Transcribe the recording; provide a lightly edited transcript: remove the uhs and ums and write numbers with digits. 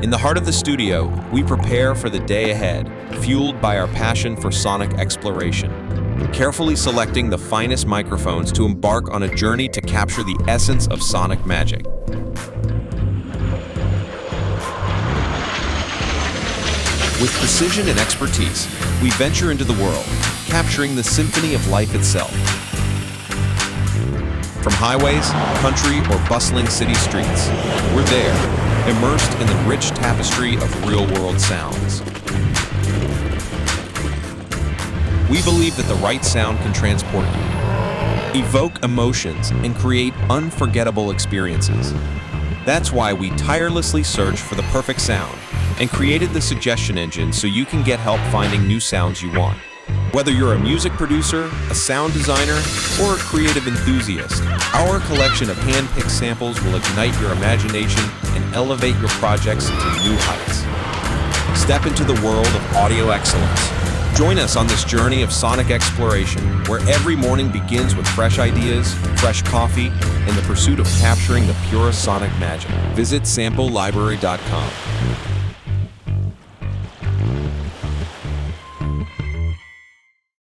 In the heart of the studio, we prepare for the day ahead, fueled by our passion for sonic exploration. Carefully selecting the finest microphones to embark on a journey to capture the essence of sonic magic. With precision and expertise, we venture into the world, capturing the symphony of life itself. From highways, country, or bustling city streets, we're there, immersed in the rich tapestry of real-world sounds. We believe that the right sound can transport you, evoke emotions, and create unforgettable experiences. That's why we tirelessly search for the perfect sound and created the suggestion engine so you can get help finding new sounds you want. Whether you're a music producer, a sound designer, or a creative enthusiast, our collection of hand-picked samples will ignite your imagination and elevate your projects to new heights. Step into the world of audio excellence. Join us on this journey of sonic exploration, where every morning begins with fresh ideas, fresh coffee, and the pursuit of capturing the purest sonic magic. Visit samplibrary.com.